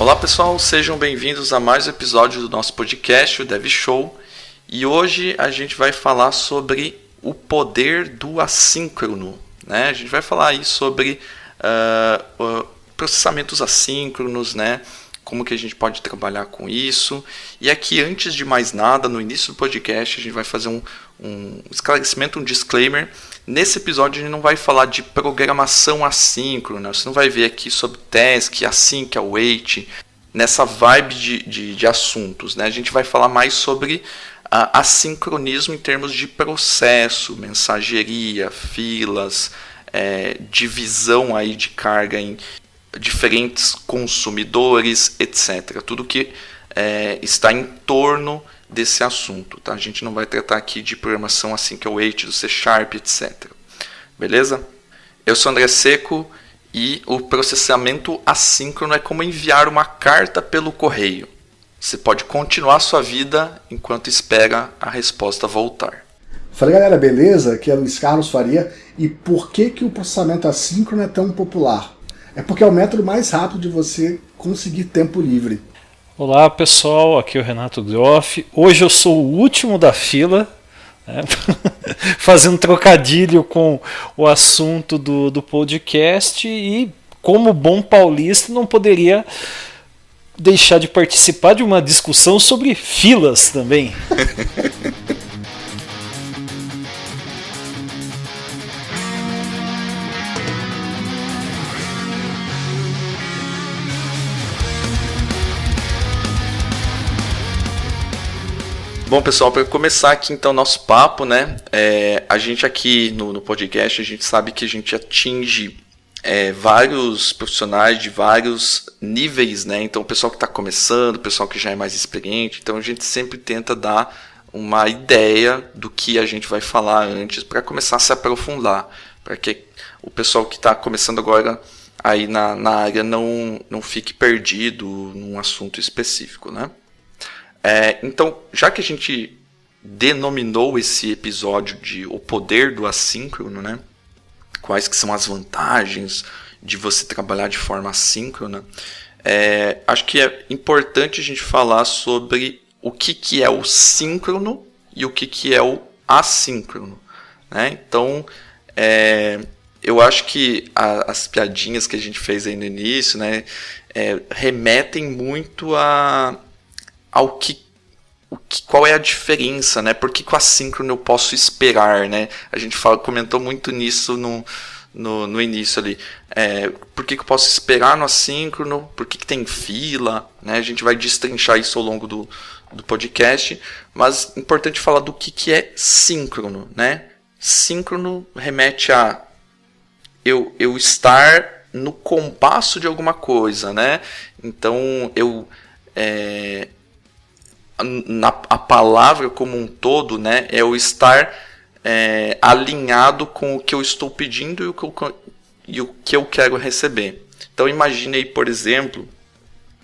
Olá pessoal, sejam bem-vindos a mais um episódio do nosso podcast, o Dev Show. E hoje a gente vai falar sobre o poder do assíncrono, né? A gente vai falar aí sobre processamentos assíncronos, né? Como que a gente pode trabalhar com isso. E aqui, antes de mais nada, no início do podcast, a gente vai fazer um esclarecimento, um disclaimer. Nesse episódio a gente não vai falar de programação assíncrona, você não vai ver aqui sobre task, async, await, nessa vibe de assuntos, né? A gente vai falar mais sobre assincronismo em termos de processo, mensageria, filas, divisão aí de carga em diferentes consumidores, etc. Tudo que está em torno desse assunto, tá? A gente não vai tratar aqui de programação async await, do C#, etc. Beleza? Eu sou André Seco e o processamento assíncrono é como enviar uma carta pelo correio. Você pode continuar sua vida enquanto espera a resposta voltar. Fala galera, beleza? Aqui é Luiz Carlos Faria. E por que o processamento assíncrono é tão popular? É porque é o método mais rápido de você conseguir tempo livre. Olá pessoal, aqui é o Renato Groff. Hoje eu sou o último da fila, né? Fazendo trocadilho com o assunto do podcast e, como bom paulista, não poderia deixar de participar de uma discussão sobre filas também. Bom, pessoal, para começar aqui então nosso papo, né? A gente aqui no podcast, a gente sabe que a gente atinge vários profissionais de vários níveis, né? Então, o pessoal que está começando, o pessoal que já é mais experiente, então a gente sempre tenta dar uma ideia do que a gente vai falar antes para começar a se aprofundar, para que o pessoal que está começando agora aí na área não fique perdido num assunto específico, né? Então, já que a gente denominou esse episódio de O Poder do Assíncrono, né? Quais que são as vantagens de você trabalhar de forma assíncrona, acho que é importante a gente falar sobre o que é o síncrono e o que é o assíncrono, né? Então, eu acho que as piadinhas que a gente fez aí no início, né, remetem muito qual é a diferença, né? Por que o assíncrono eu posso esperar, né? A gente comentou muito nisso no início ali. Por que eu posso esperar no assíncrono? Por que tem fila? Né? A gente vai destrinchar isso ao longo do podcast, mas é importante falar do que é síncrono, né? Síncrono remete a eu estar no compasso de alguma coisa, né? Então, a palavra como um todo, né, é o estar alinhado com o que eu estou pedindo e o que eu quero receber. Então imagine aí, por exemplo,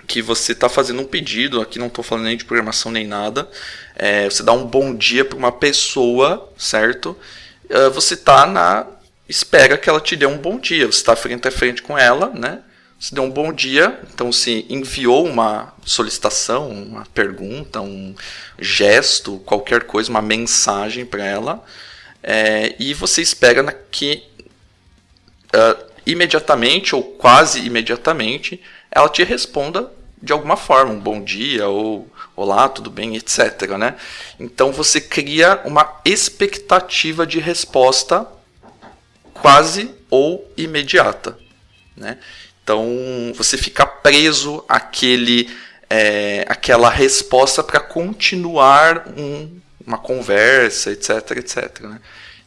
que você está fazendo um pedido, aqui não estou falando nem de programação nem nada, você dá um bom dia para uma pessoa, certo? Você está na espera que ela te dê um bom dia, você está frente a frente com ela, né? Você deu um bom dia, então se enviou uma solicitação, uma pergunta, um gesto, qualquer coisa, uma mensagem para ela, e você espera que imediatamente ou quase imediatamente ela te responda de alguma forma, um bom dia ou olá, tudo bem, etc. Né? Então você cria uma expectativa de resposta quase ou imediata, né? Então, você fica preso àquela resposta para continuar uma conversa, etc, etc. Né?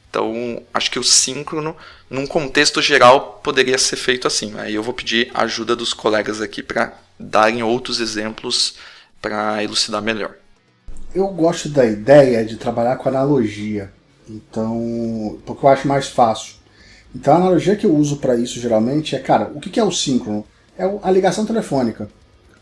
Então, acho que o síncrono, num contexto geral, poderia ser feito assim. Aí eu vou pedir a ajuda dos colegas aqui para darem outros exemplos para elucidar melhor. Eu gosto da ideia de trabalhar com analogia, então, porque eu acho mais fácil. Então a analogia que eu uso para isso geralmente é, cara, o que é o síncrono? É a ligação telefônica.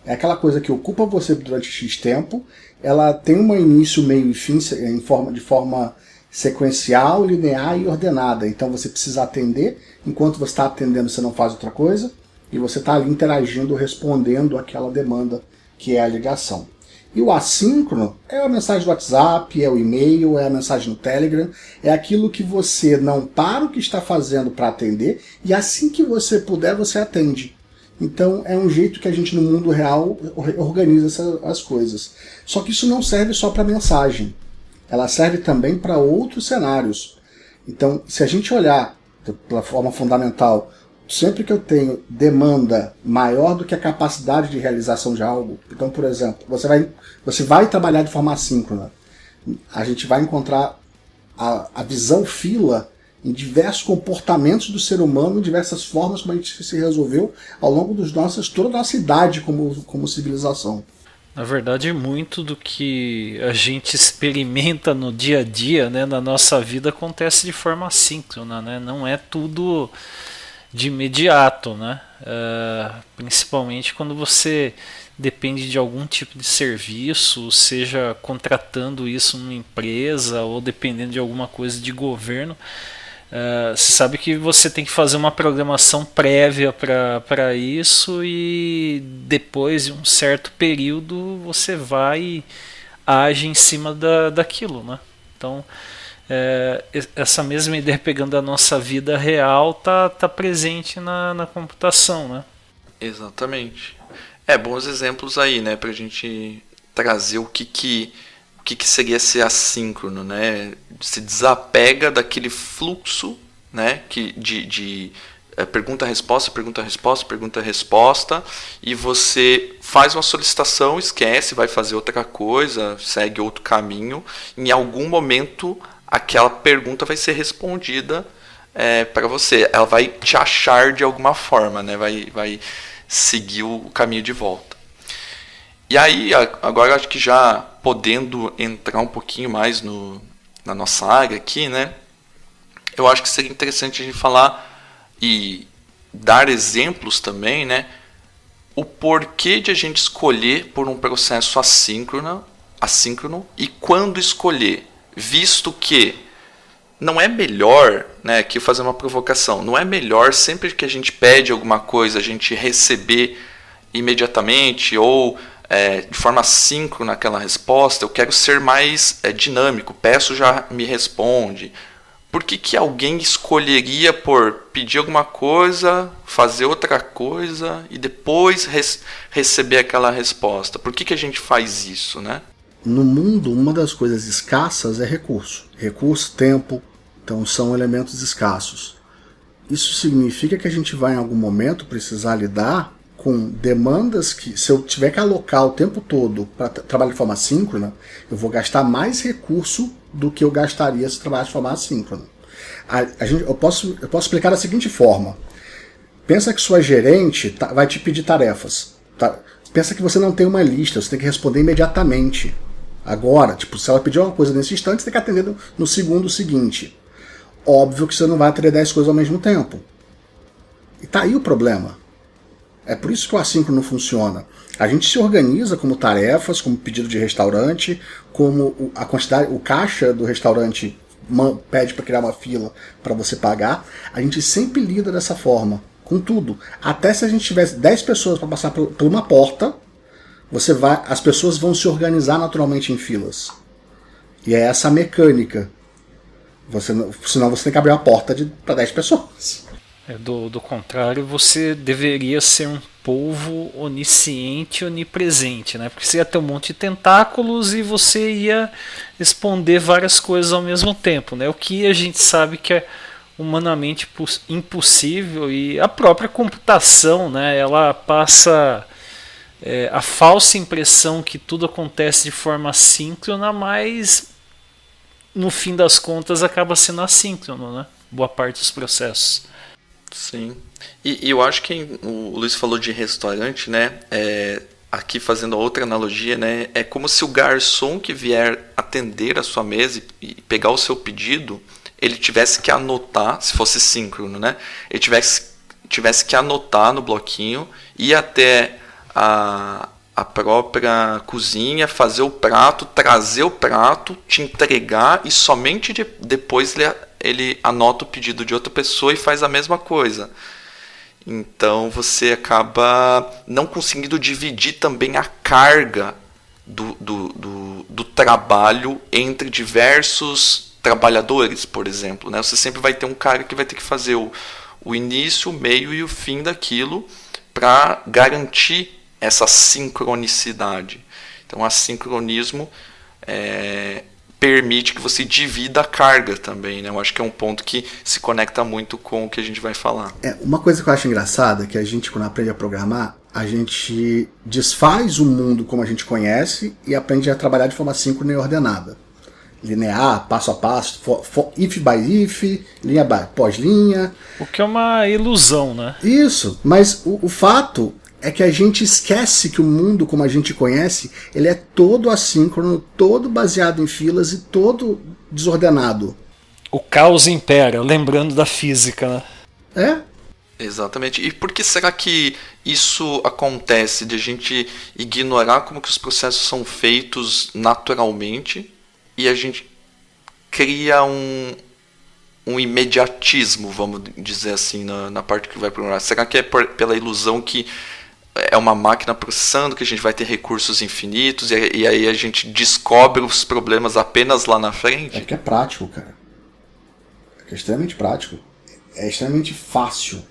É aquela coisa que ocupa você durante X tempo, ela tem um início, meio e fim de forma sequencial, linear e ordenada. Então você precisa atender, enquanto você está atendendo você não faz outra coisa. e você está ali interagindo, respondendo aquela demanda que é a ligação. E o assíncrono é a mensagem do WhatsApp, é o e-mail, é a mensagem no Telegram, é aquilo que você não para o que está fazendo para atender e assim que você puder, você atende. Então é um jeito que a gente no mundo real organiza as coisas. Só que isso não serve só para mensagem, ela serve também para outros cenários. Então, se a gente olhar pela forma fundamental, sempre que eu tenho demanda maior do que a capacidade de realização de algo, então, por exemplo, você vai trabalhar de forma assíncrona, a gente vai encontrar a visão fila em diversos comportamentos do ser humano, em diversas formas como a gente se resolveu ao longo toda a nossa idade como civilização. Na verdade, muito do que a gente experimenta no dia a dia, né, na nossa vida, acontece de forma assíncrona, né? Não é tudo de imediato, né? Principalmente quando você depende de algum tipo de serviço, seja contratando isso numa empresa ou dependendo de alguma coisa de governo. Você sabe que você tem que fazer uma programação prévia para isso e depois de um certo período você vai e age em cima daquilo, né? Então essa mesma ideia pegando a nossa vida real tá presente na computação, né? Exatamente. Bons exemplos aí, né, pra gente trazer o que seria ser assíncrono, né? Se desapega daquele fluxo, né, de pergunta-resposta, pergunta-resposta, pergunta-resposta, e você faz uma solicitação, esquece, vai fazer outra coisa, segue outro caminho. Em algum momento, aquela pergunta vai ser respondida para você. Ela vai te achar de alguma forma, né? Vai seguir o caminho de volta. E aí, agora acho que já podendo entrar um pouquinho mais na nossa área aqui, né? Eu acho que seria interessante a gente falar e dar exemplos também, né? O porquê de a gente escolher por um processo assíncrono e quando escolher, visto que não é melhor, né? Aqui fazer uma provocação, não é melhor sempre que a gente pede alguma coisa a gente receber imediatamente ou de forma assíncrona aquela resposta. Eu quero ser mais dinâmico, peço, já me responde. Por que alguém escolheria por pedir alguma coisa, fazer outra coisa e depois receber aquela resposta? Por que a gente faz isso, né? No mundo, uma das coisas escassas é recurso. Recurso, tempo, então são elementos escassos. Isso significa que a gente vai em algum momento precisar lidar com demandas que, se eu tiver que alocar o tempo todo para trabalhar de forma assíncrona, eu vou gastar mais recurso do que eu gastaria se trabalhar de forma assíncrona. Eu posso explicar da seguinte forma. Pensa que sua gerente vai te pedir tarefas. Tá? Pensa que você não tem uma lista, você tem que responder imediatamente. Agora, tipo, se ela pedir uma coisa nesse instante, você tem que atender no segundo seguinte. Óbvio que você não vai atender 10 coisas ao mesmo tempo. E tá aí o problema. É por isso que o assíncrono funciona. A gente se organiza como tarefas, como pedido de restaurante, como a quantidade, o caixa do restaurante pede para criar uma fila para você pagar. A gente sempre lida dessa forma, com tudo. Até se a gente tivesse 10 pessoas para passar por uma porta, as pessoas vão se organizar naturalmente em filas. E é essa a mecânica. Senão você tem que abrir uma porta para 10 pessoas. Do contrário, você deveria ser um polvo onisciente, onipresente, né? Porque você ia ter um monte de tentáculos e você ia responder várias coisas ao mesmo tempo, né? O que a gente sabe que é humanamente impossível, e a própria computação, né? Ela passa a falsa impressão que tudo acontece de forma assíncrona, mas no fim das contas acaba sendo assíncrono, né? Boa parte dos processos. Sim. E eu acho que o Luiz falou de restaurante, né? Aqui fazendo outra analogia, né? É como se o garçom que vier atender a sua mesa e pegar o seu pedido, ele tivesse que anotar, se fosse síncrono, né? Ele tivesse que anotar no bloquinho, ir até a própria cozinha, fazer o prato, trazer o prato, te entregar, e somente depois ele anota o pedido de outra pessoa e faz a mesma coisa. Então você acaba não conseguindo dividir também a carga do trabalho entre diversos trabalhadores, por exemplo, né? Você sempre vai ter um cara que vai ter que fazer o início, o meio e o fim daquilo para garantir essa sincronicidade. Então, o assincronismo permite que você divida a carga também, né? Eu acho que é um ponto que se conecta muito com o que a gente vai falar. Uma coisa que eu acho engraçada é que a gente, quando aprende a programar, a gente desfaz o mundo como a gente conhece e aprende a trabalhar de forma síncrona e ordenada. Linear, passo a passo, if by if, linha by pós-linha. O que é uma ilusão, né? Isso, mas o fato é que a gente esquece que o mundo como a gente conhece, ele é todo assíncrono, todo baseado em filas e todo desordenado. O caos impera, lembrando da física, né? Exatamente. E por que será que isso acontece, de a gente ignorar como que os processos são feitos naturalmente e a gente cria um imediatismo, vamos dizer assim, na parte que vai programar? Será que é pela ilusão que é uma máquina processando, que a gente vai ter recursos infinitos e aí a gente descobre os problemas apenas lá na frente? É porque é prático, cara. É extremamente prático. É extremamente fácil.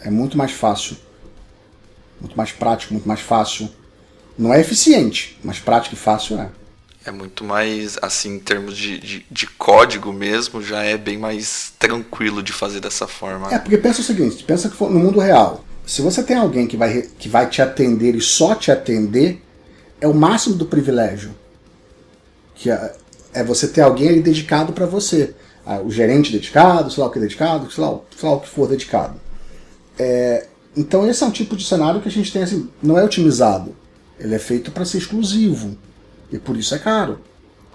É muito mais fácil. Muito mais prático, muito mais fácil. Não é eficiente, mas prático e fácil é. É muito mais, assim, em termos de código mesmo, já é bem mais tranquilo de fazer dessa forma. Porque pensa o seguinte, pensa que no mundo real, se você tem alguém que vai te atender e só te atender, é o máximo do privilégio. Que é você ter alguém ali dedicado para você. O gerente dedicado, sei lá o que dedicado, sei lá o que for dedicado. Então esse é um tipo de cenário que a gente tem assim, não é otimizado. Ele é feito para ser exclusivo. E por isso é caro.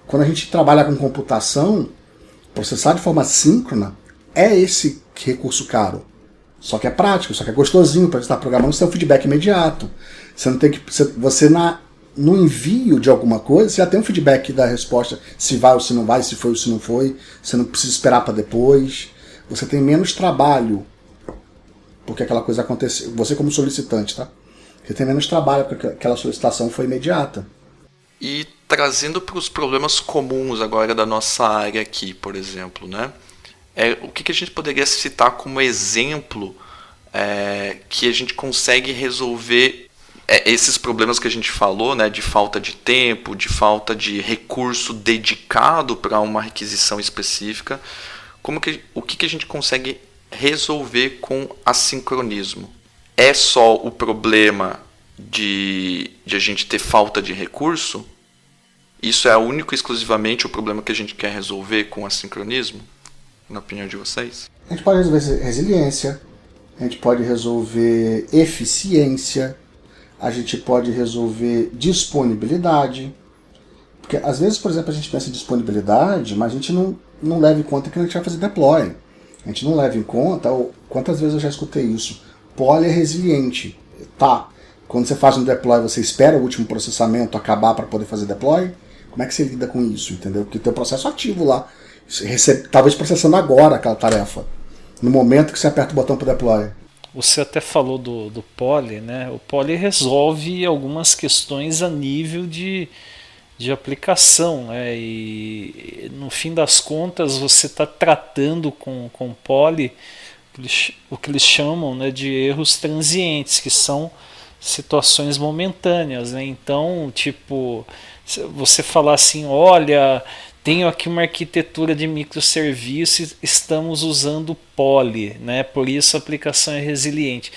Quando a gente trabalha com computação, processar de forma síncrona é esse recurso caro. Só que é prático, só que é gostosinho para estar programando, você tem um feedback imediato. Você não tem que. No envio de alguma coisa, você já tem um feedback da resposta, se vai ou se não vai, se foi ou se não foi. Você não precisa esperar para depois. Você tem menos trabalho porque aquela coisa aconteceu. Você como solicitante, tá? Você tem menos trabalho porque aquela solicitação foi imediata. E trazendo para os problemas comuns agora da nossa área aqui, por exemplo, né? O que a gente poderia citar como exemplo que a gente consegue resolver esses problemas que a gente falou, né? De falta de tempo, de falta de recurso dedicado para uma requisição específica. O que a gente consegue resolver com assincronismo? É só o problema de a gente ter falta de recurso? Isso é único e exclusivamente o problema que a gente quer resolver com o assincronismo? Na opinião de vocês? A gente pode resolver resiliência, a gente pode resolver eficiência, a gente pode resolver disponibilidade. Porque às vezes, por exemplo, a gente pensa em disponibilidade, mas a gente não leva em conta que a gente vai fazer deploy. A gente não leva em conta, quantas vezes eu já escutei isso? Poly é resiliente. Tá. Quando você faz um deploy, você espera o último processamento acabar para poder fazer deploy? Como é que você lida com isso, entendeu? Porque tem o processo ativo lá, talvez processando agora aquela tarefa, no momento que você aperta o botão para deploy. Você até falou do Poly, né? O Poly resolve algumas questões a nível de aplicação, né? E no fim das contas você está tratando com Poly o que eles chamam, né, de erros transientes, que são situações momentâneas, né? Então, tipo, você falar assim, olha, tenho aqui uma arquitetura de microserviços, estamos usando Poly, né? Por isso a aplicação é resiliente.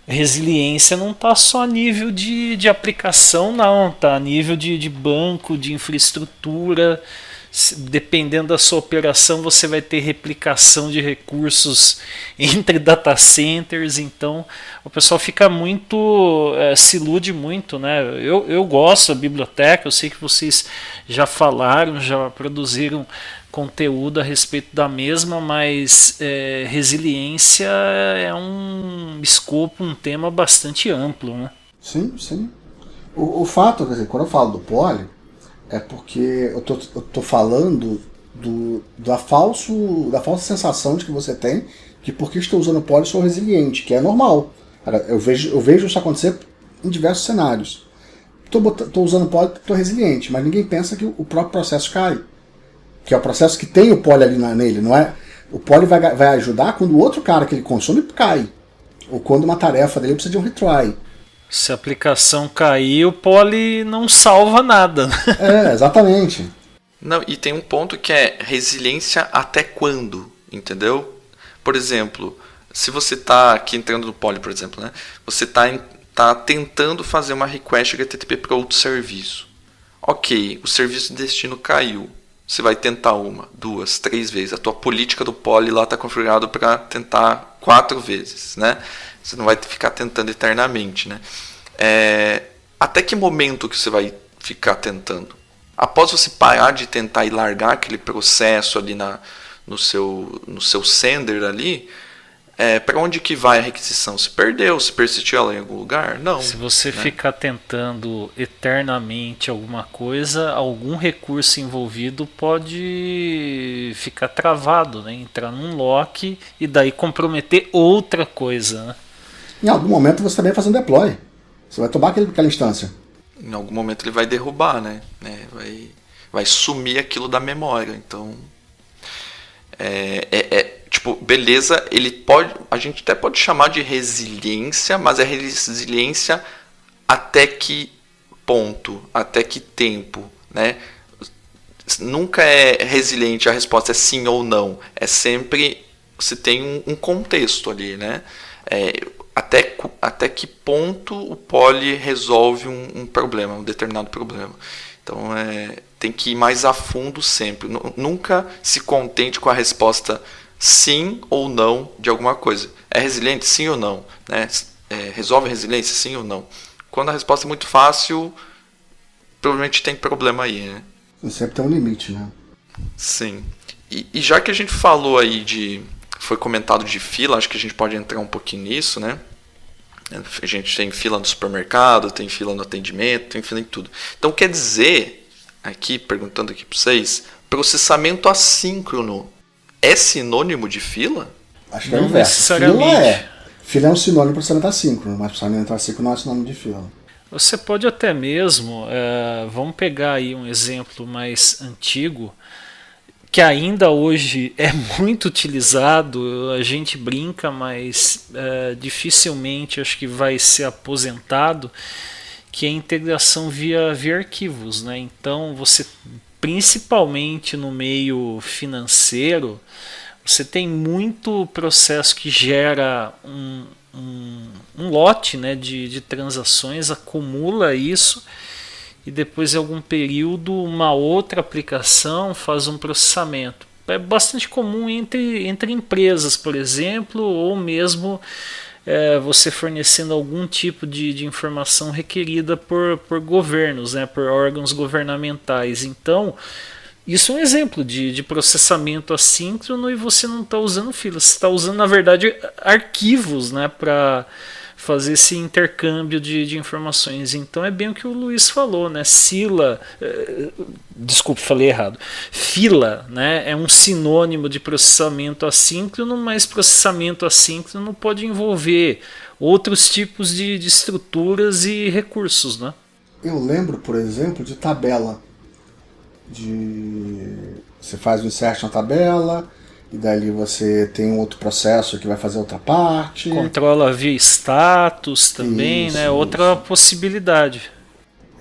Resiliência não está só a nível de aplicação, não, está a nível de banco, de infraestrutura. Dependendo da sua operação, você vai ter replicação de recursos entre data centers. Então o pessoal fica muito, se ilude muito, né? Eu gosto da biblioteca, eu sei que vocês já falaram, já produziram conteúdo a respeito da mesma, mas resiliência é um escopo, um tema bastante amplo, né? Sim, sim. O fato, quer dizer, quando eu falo do Poly, é porque eu tô falando da falsa sensação de que você tem que porque estou usando poly eu sou resiliente, que é normal. Eu vejo isso acontecer em diversos cenários. Estou usando poly, estou resiliente, mas ninguém pensa que o próprio processo cai. Que é o processo que tem o poly ali nele, não é? O poly vai ajudar quando o outro cara que ele consome cai. Ou quando uma tarefa dele precisa de um retry. Se a aplicação cair, o poly não salva nada. Exatamente. Não, e tem um ponto que é resiliência até quando, entendeu? Por exemplo, se você está aqui entrando no poly, por exemplo, né? Você está tentando fazer uma request HTTP para outro serviço. Ok, o serviço de destino caiu. Você vai tentar 1, 2, 3 vezes. A tua política do poly lá está configurada para tentar 4 vezes, né? Você não vai ficar tentando eternamente, né? Até que momento que você vai ficar tentando? Após você parar de tentar e largar aquele processo ali no seu sender ali, para onde que vai a requisição? Se perdeu, se persistiu ela em algum lugar? Não. Se você ficar tentando eternamente alguma coisa, algum recurso envolvido pode ficar travado, né? Entrar num lock e daí comprometer outra coisa, né? Em algum momento você também vai fazer um deploy. Você vai tomar aquela instância. Em algum momento ele vai derrubar, né? Vai sumir aquilo da memória. Então, tipo, beleza, a gente até pode chamar de resiliência, mas é resiliência até que ponto, até que tempo, né? Nunca é resiliente, a resposta é sim ou não. É sempre, você tem um contexto ali, né? Até que ponto o poly resolve um problema, um determinado problema. Então, tem que ir mais a fundo sempre. Nunca se contente com a resposta sim ou não de alguma coisa. É resiliente? Sim ou não? Né? Resolve a resiliência? Sim ou não? Quando a resposta é muito fácil, provavelmente tem problema aí, né? Sempre tem um limite, né? Sim. E já que a gente falou aí foi comentado de fila, acho que a gente pode entrar um pouquinho nisso, né? A gente tem fila no supermercado, tem fila no atendimento, tem fila em tudo. Então quer dizer, perguntando aqui para vocês, processamento assíncrono é sinônimo de fila? Acho que é o inverso. Fila é um sinônimo de processamento assíncrono, mas processamento assíncrono não é sinônimo de fila. Você pode até mesmo, vamos pegar aí um exemplo mais antigo, que ainda hoje é muito utilizado, a gente brinca, mas dificilmente acho que vai ser aposentado, que é a integração via arquivos, né? Então você, principalmente no meio financeiro, você tem muito processo que gera um lote, né, de transações, acumula isso e depois em algum período uma outra aplicação faz um processamento. É bastante comum entre empresas, por exemplo, ou mesmo você fornecendo algum tipo de informação requerida por governos, né, por órgãos governamentais. Então, isso é um exemplo de processamento assíncrono e você não está usando filas, você está usando, na verdade, arquivos, né, para fazer esse intercâmbio de informações. Então é bem o que o Luiz falou, né? Desculpe, falei errado. Fila, né, é um sinônimo de processamento assíncrono, mas processamento assíncrono pode envolver outros tipos de estruturas e recursos, né? Eu lembro, por exemplo, de tabela. Você faz um insert na tabela, e dali você tem um outro processo que vai fazer outra parte. Controla via status também, né? Outra possibilidade.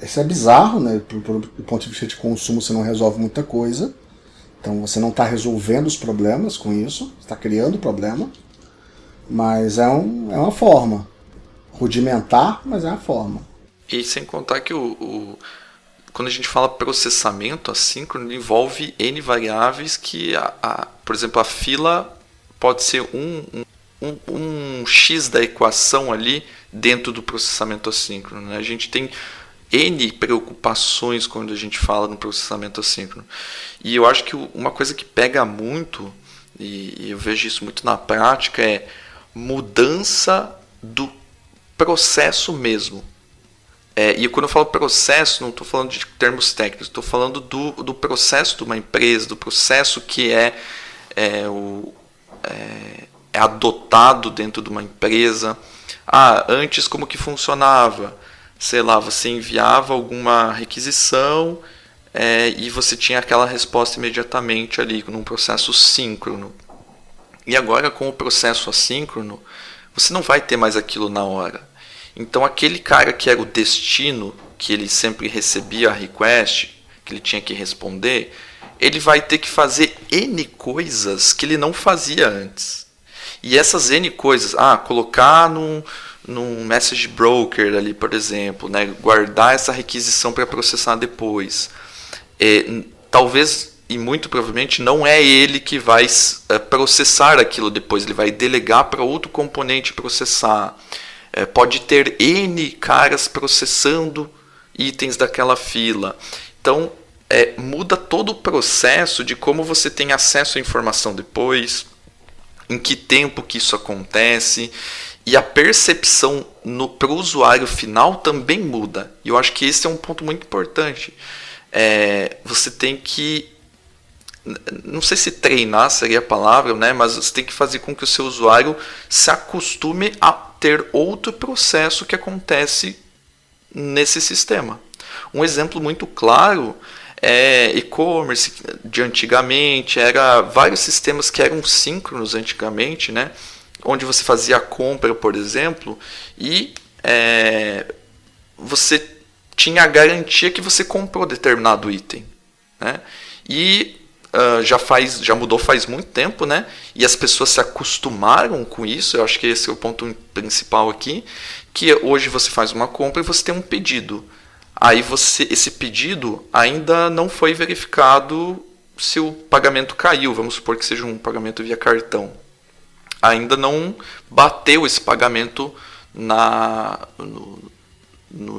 Isso é bizarro, né? Do ponto de vista de consumo você não resolve muita coisa. Então você não está resolvendo os problemas com isso, você está criando problema. Mas é uma forma. Rudimentar, mas é uma forma. E sem contar que quando a gente fala processamento assíncrono, envolve N variáveis que, por exemplo, a fila pode ser um X da equação ali dentro do processamento assíncrono, né? A gente tem N preocupações quando a gente fala no processamento assíncrono. E eu acho que uma coisa que pega muito, e eu vejo isso muito na prática, é mudança do processo mesmo. E quando eu falo processo, não estou falando de termos técnicos, estou falando do processo de uma empresa, do processo que é adotado dentro de uma empresa. Antes como que funcionava? Sei lá, você enviava alguma requisição e você tinha aquela resposta imediatamente ali, num processo síncrono. E agora, com o processo assíncrono, você não vai ter mais aquilo na hora. Então, aquele cara que era o destino, que ele sempre recebia a request, que ele tinha que responder, ele vai ter que fazer N coisas que ele não fazia antes. E essas N coisas, colocar num message broker ali, por exemplo, né, guardar essa requisição para processar depois. Talvez, e muito provavelmente, não é ele que vai processar aquilo depois, ele vai delegar para outro componente processar. Pode ter N caras processando itens daquela fila. Então, muda todo o processo de como você tem acesso à informação depois, em que tempo que isso acontece, e a percepção para o usuário final também muda. E eu acho que esse é um ponto muito importante. Você tem que, não sei se treinar seria a palavra, né? Mas você tem que fazer com que o seu usuário se acostume a ter outro processo que acontece nesse sistema. Um exemplo muito claro é e-commerce de antigamente, era vários sistemas que eram síncronos antigamente, né? Onde você fazia a compra, por exemplo, e você tinha a garantia que você comprou determinado item, né? E já mudou faz muito tempo, né? E as pessoas se acostumaram com isso. Eu acho que esse é o ponto principal aqui, que hoje você faz uma compra e você tem um pedido. Aí esse pedido ainda não foi verificado se o pagamento caiu. Vamos supor que seja um pagamento via cartão. Ainda não bateu esse pagamento no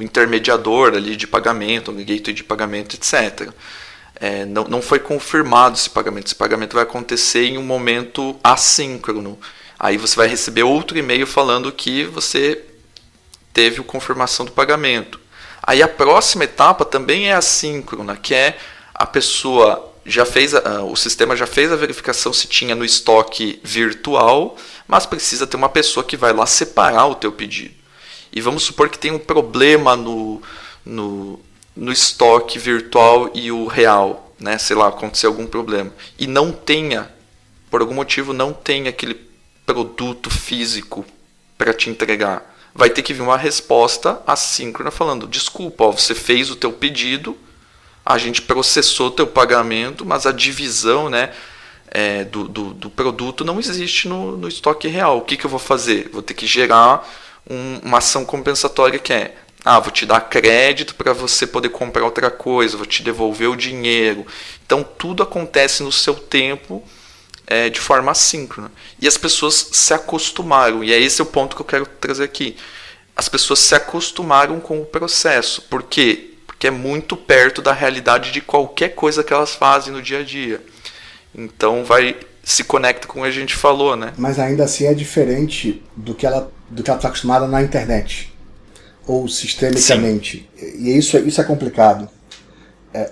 intermediador ali de pagamento, no gateway de pagamento, etc. Não foi confirmado esse pagamento. Esse pagamento vai acontecer em um momento assíncrono. Aí você vai receber outro e-mail falando que você teve a confirmação do pagamento. Aí a próxima etapa também é assíncrona, que é a pessoa o sistema já fez a verificação se tinha no estoque virtual, mas precisa ter uma pessoa que vai lá separar o teu pedido. E vamos supor que tem um problema no estoque virtual e o real, né? Sei lá, aconteceu algum problema. E por algum motivo, não tem aquele produto físico para te entregar. Vai ter que vir uma resposta assíncrona falando: desculpa, você fez o teu pedido, a gente processou o teu pagamento, mas a divisão, né, do produto não existe no estoque real. O que eu vou fazer? Vou ter que gerar uma ação compensatória que é: vou te dar crédito para você poder comprar outra coisa, vou te devolver o dinheiro. Então tudo acontece no seu tempo, de forma assíncrona. E as pessoas se acostumaram, e esse é o ponto que eu quero trazer aqui. As pessoas se acostumaram com o processo. Por quê? Porque é muito perto da realidade de qualquer coisa que elas fazem no dia a dia. Então se conecta com o que a gente falou, né? Mas ainda assim é diferente do que ela está acostumada na internet, ou sistemicamente. Sim. E isso é complicado.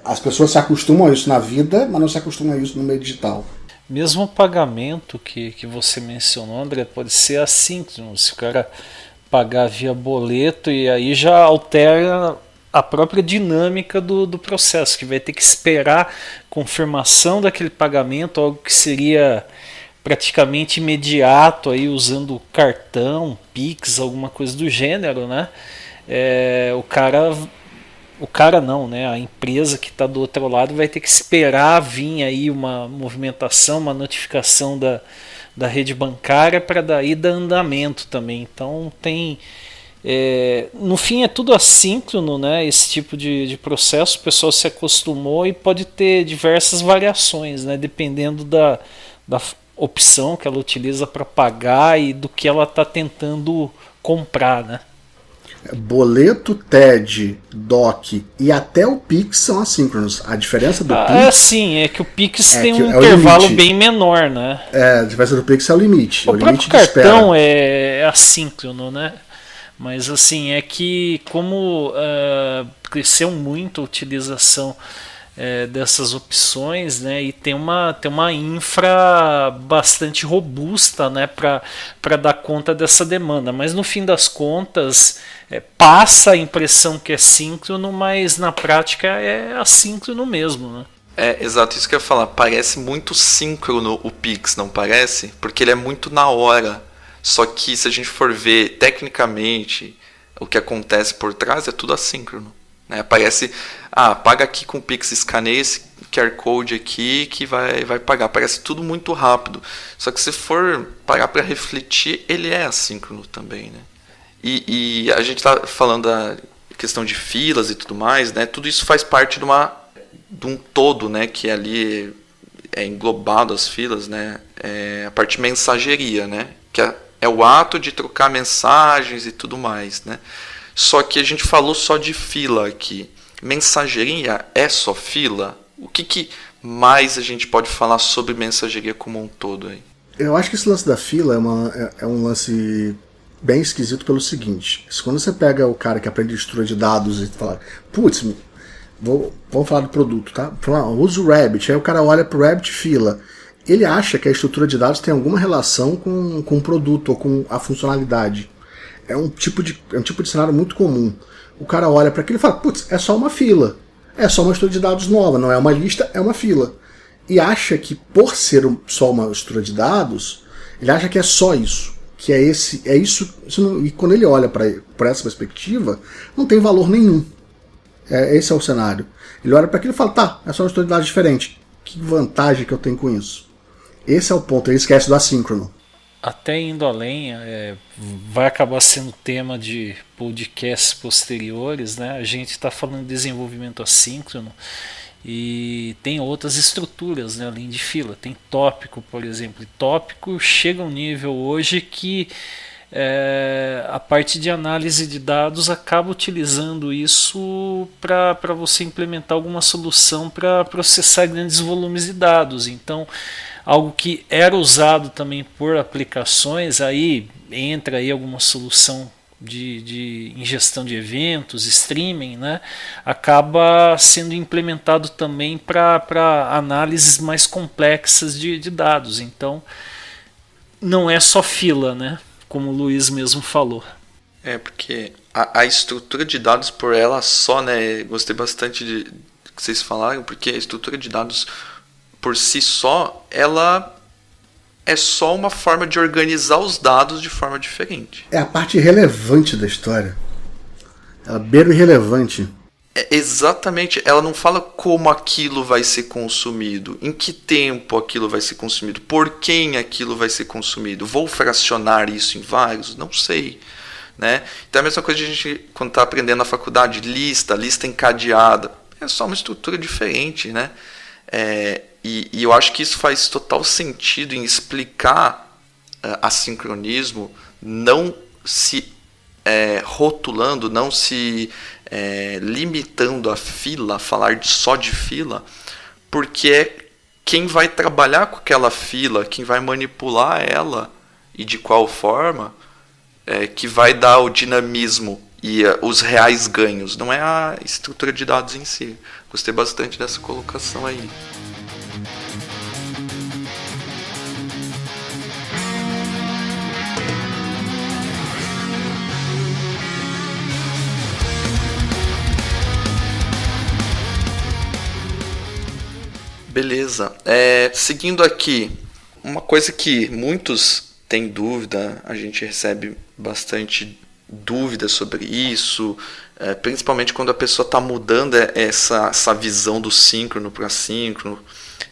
As pessoas se acostumam a isso na vida, mas não se acostumam a isso no meio digital. Mesmo o pagamento que você mencionou, André, pode ser assíncrono. Se o cara pagar via boleto, e aí já altera a própria dinâmica do processo, que vai ter que esperar confirmação daquele pagamento, algo que seria praticamente imediato, aí usando cartão, Pix, alguma coisa do gênero, né? O cara não, né? A empresa que está do outro lado vai ter que esperar vir aí uma movimentação, uma notificação da rede bancária para daí dar andamento também. Então no fim é tudo assíncrono, né? Esse tipo de processo, o pessoal se acostumou e pode ter diversas variações, né? Dependendo da opção que ela utiliza para pagar e do que ela está tentando comprar, né? Boleto, TED, DOC e até o Pix são assíncronos. A diferença do Pix... sim, é que o Pix tem um intervalo bem menor, né? A diferença do Pix é o limite. O próprio cartão é assíncrono, né? Mas assim, é que como cresceu muito a utilização dessas opções, né, e tem uma infra bastante robusta, né, para dar conta dessa demanda, mas no fim das contas passa a impressão que é síncrono, mas na prática é assíncrono mesmo, né? Exato, isso que eu ia falar, parece muito síncrono o Pix, não parece? Porque ele é muito na hora, só que se a gente for ver tecnicamente o que acontece por trás é tudo assíncrono. Parece, paga aqui com o Pix, escaneia esse QR Code aqui que vai pagar. Parece tudo muito rápido. Só que se for parar para refletir, ele é assíncrono também, né? E a gente está falando da questão de filas e tudo mais, né? Tudo isso faz parte de um todo, né? Que ali é englobado as filas, né? A parte de mensageria, né? Que é o ato de trocar mensagens e tudo mais, né? Só que a gente falou só de fila aqui. Mensageria é só fila? O que mais a gente pode falar sobre mensageria como um todo aí? Eu acho que esse lance da fila é um lance bem esquisito pelo seguinte. Quando você pega o cara que aprende estrutura de dados e fala, putz, vamos falar do produto, tá? Usa o Rabbit, aí o cara olha pro Rabbit fila. Ele acha que a estrutura de dados tem alguma relação com o produto ou com a funcionalidade. É um tipo de cenário muito comum. O cara olha para aquilo e fala, putz, é só uma fila. É só uma estrutura de dados nova, não é uma lista, é uma fila. E acha que por ser só uma estrutura de dados, ele acha que é só isso. Que é isso não, e quando ele olha para essa perspectiva, não tem valor nenhum. Esse é o cenário. Ele olha para aquilo e fala, tá, é só uma estrutura de dados diferente. Que vantagem que eu tenho com isso? Esse é o ponto, ele esquece do assíncrono. Até indo além, vai acabar sendo tema de podcasts posteriores, né? A gente está falando de desenvolvimento assíncrono e tem outras estruturas, né, além de fila. Tem tópico, por exemplo. E tópico chega a um nível hoje que a parte de análise de dados acaba utilizando isso para você implementar alguma solução para processar grandes volumes de dados. Então, algo que era usado também por aplicações, aí entra aí alguma solução de ingestão de eventos, streaming, né, acaba sendo implementado também para análises mais complexas de dados. Então, não é só fila, né, como o Luiz mesmo falou. Porque a estrutura de dados por ela só, né, gostei bastante do que vocês falaram, porque a estrutura de dados por si só, ela é só uma forma de organizar os dados de forma diferente. É a parte relevante da história. Ela beira o irrelevante. Exatamente, ela não fala como aquilo vai ser consumido, em que tempo aquilo vai ser consumido, por quem aquilo vai ser consumido. Vou fracionar isso em vários? Não sei. Né? Então é a mesma coisa que a gente, quando está aprendendo na faculdade, lista encadeada. É só uma estrutura diferente, né? E eu acho que isso faz total sentido em explicar assincronismo, não se rotulando, não se limitando a fila, a falar só de fila, porque é quem vai trabalhar com aquela fila, quem vai manipular ela e de qual forma, que vai dar o dinamismo e os reais ganhos, não é a estrutura de dados em si. Gostei bastante dessa colocação aí. Beleza. Seguindo aqui, uma coisa que muitos têm dúvida, a gente recebe bastante dúvida sobre isso, principalmente quando a pessoa está mudando essa visão do síncrono para assíncrono,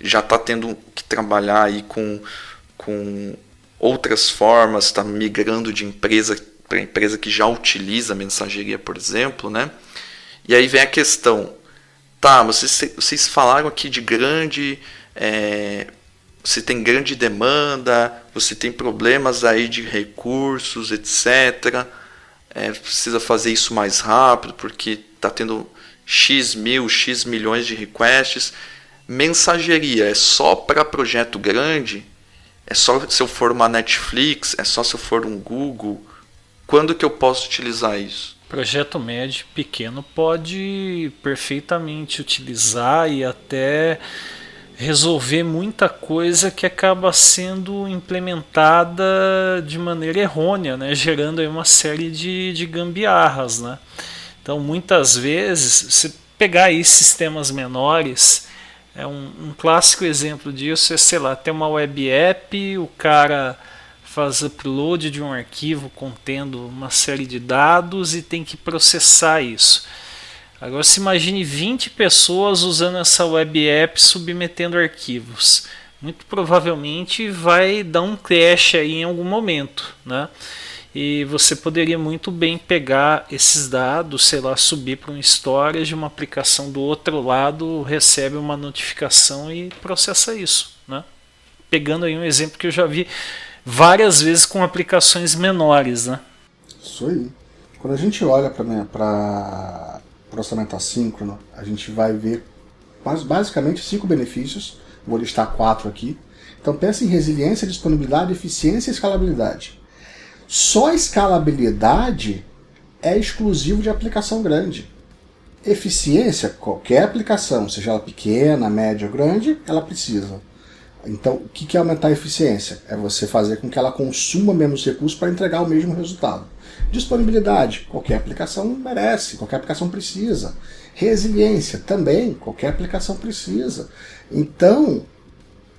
já está tendo que trabalhar aí com outras formas, está migrando de empresa para empresa que já utiliza mensageria, por exemplo, né? E aí vem a questão, tá, vocês falaram aqui de você tem grande demanda, você tem problemas aí de recursos, etc. Precisa fazer isso mais rápido porque está tendo X milhões de requests. Mensageria é só para projeto grande? É só se eu for uma Netflix? É só se eu for um Google? quando que eu posso utilizar isso? Projeto médio pequeno pode perfeitamente utilizar e até resolver muita coisa que acaba sendo implementada de maneira errônea, né? Gerando aí uma série de gambiarras, né? Então, muitas vezes, se pegar aí sistemas menores, um clássico exemplo disso é, sei lá, ter uma web app, o cara faz upload de um arquivo contendo uma série de dados e tem que processar isso. Agora se imagine 20 pessoas usando essa web app submetendo arquivos. Muito provavelmente vai dar um crash aí em algum momento, né? E você poderia muito bem pegar esses dados, sei lá, subir para um storage de uma aplicação do outro lado, recebe uma notificação e processa isso, né? Pegando aí um exemplo que eu já vi várias vezes com aplicações menores, né? Isso aí. Quando a gente olha para processamento assíncrono, a gente vai ver basicamente 5 benefícios. Vou listar 4 aqui. Então pensa em resiliência, disponibilidade, eficiência e escalabilidade. Só a escalabilidade é exclusivo de aplicação grande. Eficiência, qualquer aplicação, seja ela pequena, média ou grande, ela precisa. Então, o que é aumentar a eficiência? É você fazer com que ela consuma menos recursos para entregar o mesmo resultado. Disponibilidade, qualquer aplicação merece, qualquer aplicação precisa. Resiliência, também, qualquer aplicação precisa. Então,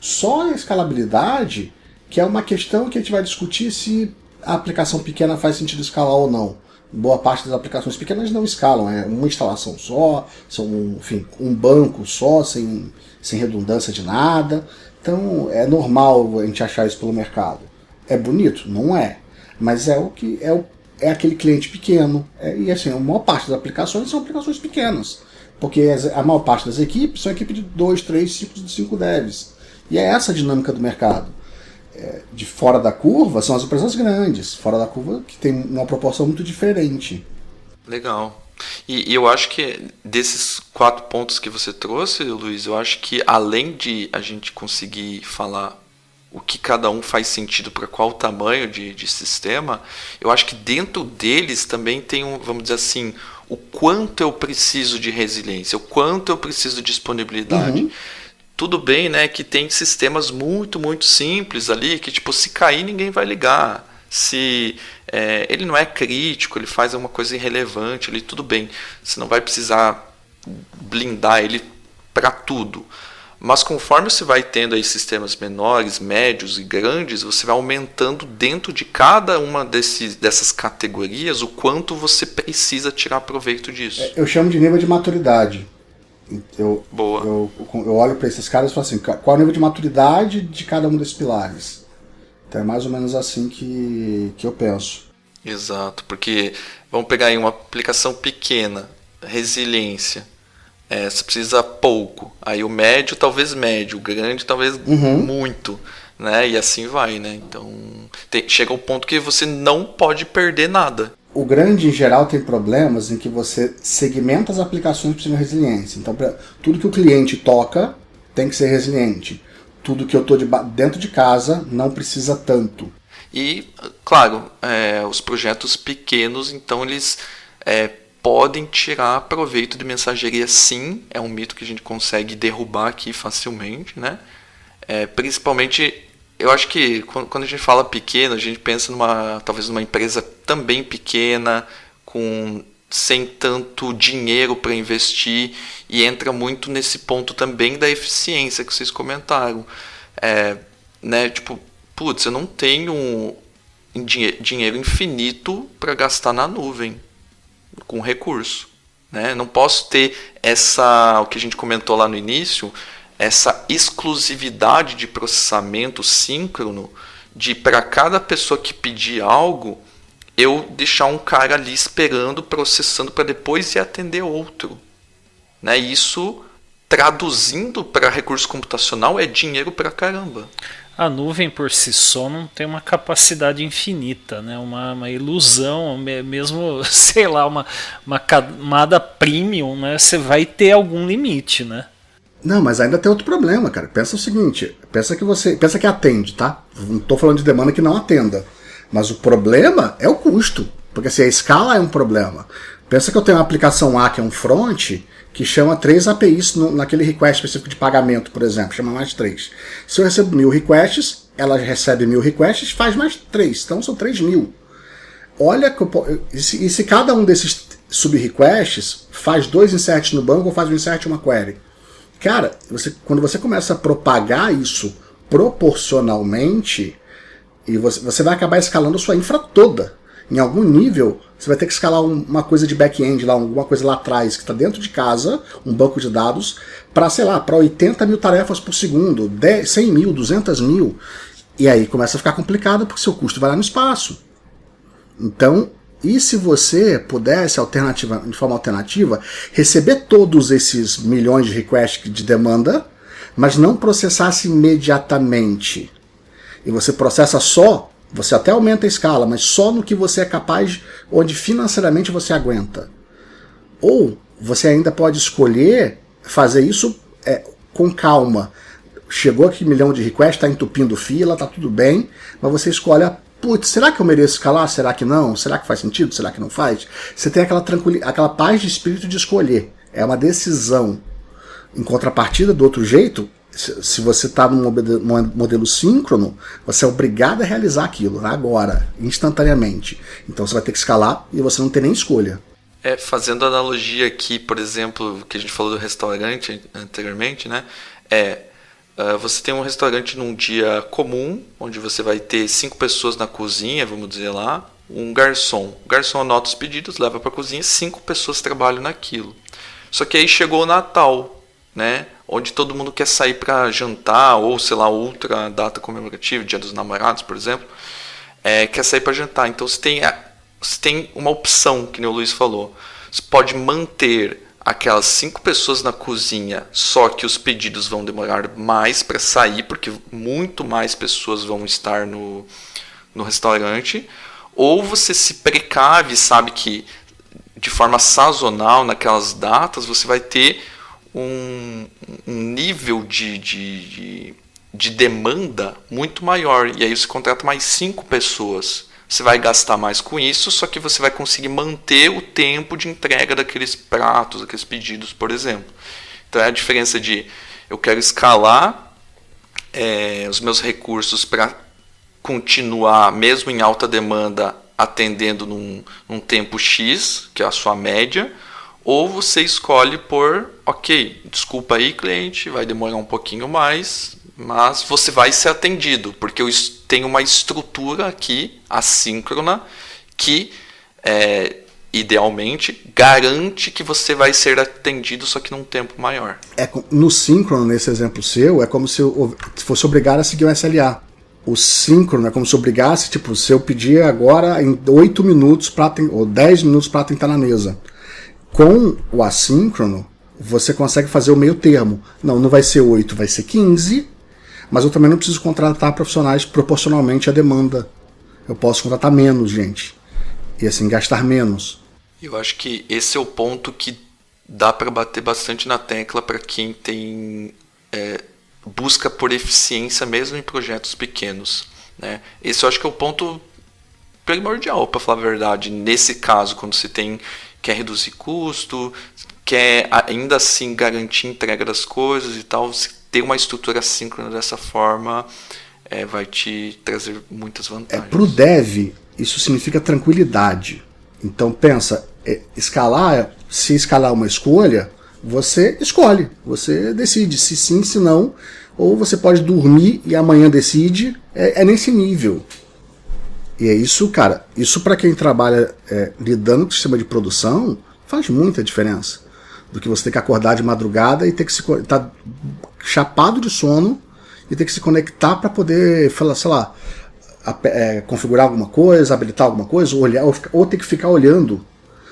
só a escalabilidade, que é uma questão que a gente vai discutir se a aplicação pequena faz sentido escalar ou não. Boa parte das aplicações pequenas não escalam, é uma instalação só, são, enfim, um banco só, sem redundância de nada. Então é normal a gente achar isso pelo mercado. É bonito? Não é. Mas é o que é aquele cliente pequeno. E assim, a maior parte das aplicações são aplicações pequenas. Porque a maior parte das equipes são equipes de 2, 3, 5 devs. E é essa a dinâmica do mercado. De fora da curva são as empresas grandes. Fora da curva que tem uma proporção muito diferente. Legal. E eu acho que desses 4 pontos que você trouxe, Luiz, eu acho que além de a gente conseguir falar o que cada um faz sentido para qual tamanho de sistema, eu acho que dentro deles também tem vamos dizer assim, o quanto eu preciso de resiliência, o quanto eu preciso de disponibilidade. Uhum. Tudo bem, né, que tem sistemas muito, muito simples ali, que tipo, se cair ninguém vai ligar. Se ele não é crítico, ele faz alguma coisa irrelevante ali, tudo bem. Você não vai precisar blindar ele para tudo. Mas conforme você vai tendo aí sistemas menores, médios e grandes, você vai aumentando dentro de cada uma dessas categorias o quanto você precisa tirar proveito disso. Eu chamo de nível de maturidade. Boa. Eu olho para esses caras e falo assim, qual é o nível de maturidade de cada um desses pilares? Então é mais ou menos assim que eu penso. Exato, porque vamos pegar aí uma aplicação pequena, resiliência. Você precisa pouco. Aí o médio, talvez médio. O grande, talvez muito. Né? E assim vai, né? Então chega um ponto que você não pode perder nada. O grande, em geral, tem problemas em que você segmenta as aplicações para ser resiliência. Então, tudo que o cliente toca tem que ser resiliente. Tudo que eu estou dentro de casa não precisa tanto. E, claro, os projetos pequenos, então, eles podem tirar proveito de mensageria, sim. É um mito que a gente consegue derrubar aqui facilmente, né? Principalmente, eu acho que quando a gente fala pequeno, a gente pensa talvez numa empresa também pequena, sem tanto dinheiro para investir, e entra muito nesse ponto também da eficiência que vocês comentaram. Né? Tipo, putz, eu não tenho dinheiro infinito para gastar na nuvem com recurso, né? Não posso ter o que a gente comentou lá no início, essa exclusividade de processamento síncrono, de para cada pessoa que pedir algo, eu deixar um cara ali esperando, processando, para depois ir atender outro. Né? Isso, traduzindo para recurso computacional, é dinheiro pra caramba. A nuvem por si só não tem uma capacidade infinita, né? Uma ilusão, mesmo, sei lá, uma camada premium, né? Você vai ter algum limite, né? Não, mas ainda tem outro problema, cara. Pensa o seguinte, pensa que atende, tá? Não tô falando de demanda que não atenda. Mas o problema é o custo. Porque assim, a escala é um problema. Pensa que eu tenho uma aplicação A, que é um front, que chama 3 APIs naquele request específico de pagamento, por exemplo, chama mais 3. Se eu recebo 1000 requests, ela recebe 1000 requests, faz mais 3, então são 3000. Olha, e se cada um desses sub-requests faz 2 inserts no banco ou faz um insert e uma query? Cara, quando você começa a propagar isso proporcionalmente, e você vai acabar escalando a sua infra toda. Em algum nível, você vai ter que escalar uma coisa de back-end, alguma coisa lá atrás, que está dentro de casa, um banco de dados, para, sei lá, para 80 mil tarefas por segundo, 100 mil, 200 mil. E aí começa a ficar complicado, porque seu custo vai lá no espaço. Então, e se você pudesse, de forma alternativa, receber todos esses milhões de requests de demanda, mas não processasse imediatamente, e você processa só, você até aumenta a escala, mas só no que você é capaz, onde financeiramente você aguenta. Ou você ainda pode escolher fazer isso com calma. Chegou aqui 1 milhão de requests, está entupindo fila, está tudo bem, mas você escolhe, putz, será que eu mereço escalar? Será que não? Será que faz sentido? Será que não faz? Você tem aquela paz de espírito de escolher. É uma decisão. Em contrapartida, do outro jeito, se você está num modelo síncrono, você é obrigado a realizar aquilo, agora, instantaneamente. Então você vai ter que escalar e você não tem nem escolha. Fazendo analogia aqui, por exemplo, que a gente falou do restaurante anteriormente, né? Você tem um restaurante num dia comum, onde você vai ter 5 pessoas na cozinha, vamos dizer lá, um garçom. O garçom anota os pedidos, leva para a cozinha, 5 pessoas trabalham naquilo. Só que aí chegou o Natal, né? Onde todo mundo quer sair para jantar, ou sei lá, outra data comemorativa, Dia dos Namorados, por exemplo, quer sair para jantar. Então você tem uma opção, que nem o Luiz falou. Você pode manter aquelas 5 pessoas na cozinha, só que os pedidos vão demorar mais para sair, porque muito mais pessoas vão estar no restaurante. Ou você se precave, sabe que de forma sazonal, naquelas datas, você vai ter um nível de demanda muito maior, e aí você contrata mais 5 pessoas. Você vai gastar mais com isso, só que você vai conseguir manter o tempo de entrega daqueles pratos, daqueles pedidos, por exemplo. Então é a diferença de eu quero escalar os meus recursos para continuar, mesmo em alta demanda, atendendo num tempo X, que é a sua média. Ou você escolhe por, ok, desculpa aí cliente, vai demorar um pouquinho mais, mas você vai ser atendido, porque eu tenho uma estrutura aqui, assíncrona, que idealmente garante que você vai ser atendido, só que num tempo maior. No síncrono, nesse exemplo seu, é como se eu fosse obrigado a seguir o SLA. O síncrono é como se eu obrigasse, tipo, se eu pedir agora em 8 minutos ou 10 minutos para tentar na mesa. Com o assíncrono, você consegue fazer o meio termo. Não vai ser 8, vai ser 15, mas eu também não preciso contratar profissionais proporcionalmente à demanda. Eu posso contratar menos gente, e assim gastar menos. Eu acho que esse é o ponto que dá para bater bastante na tecla para quem tem busca por eficiência mesmo em projetos pequenos, né? Esse eu acho que é o ponto primordial, para falar a verdade, nesse caso, quando você quer reduzir custo, quer ainda assim garantir a entrega das coisas e tal, você ter uma estrutura síncrona dessa forma vai te trazer muitas vantagens. Para o dev, isso significa tranquilidade. Então pensa, se escalar uma escolha, você escolhe, você decide se sim, se não, ou você pode dormir e amanhã decide, nesse nível. E é isso, cara, isso para quem trabalha lidando com o sistema de produção, faz muita diferença. Do que você ter que acordar de madrugada e ter que estar chapado de sono e ter que se conectar para poder, sei lá, configurar alguma coisa, habilitar alguma coisa, olhar, ou ter que ficar olhando.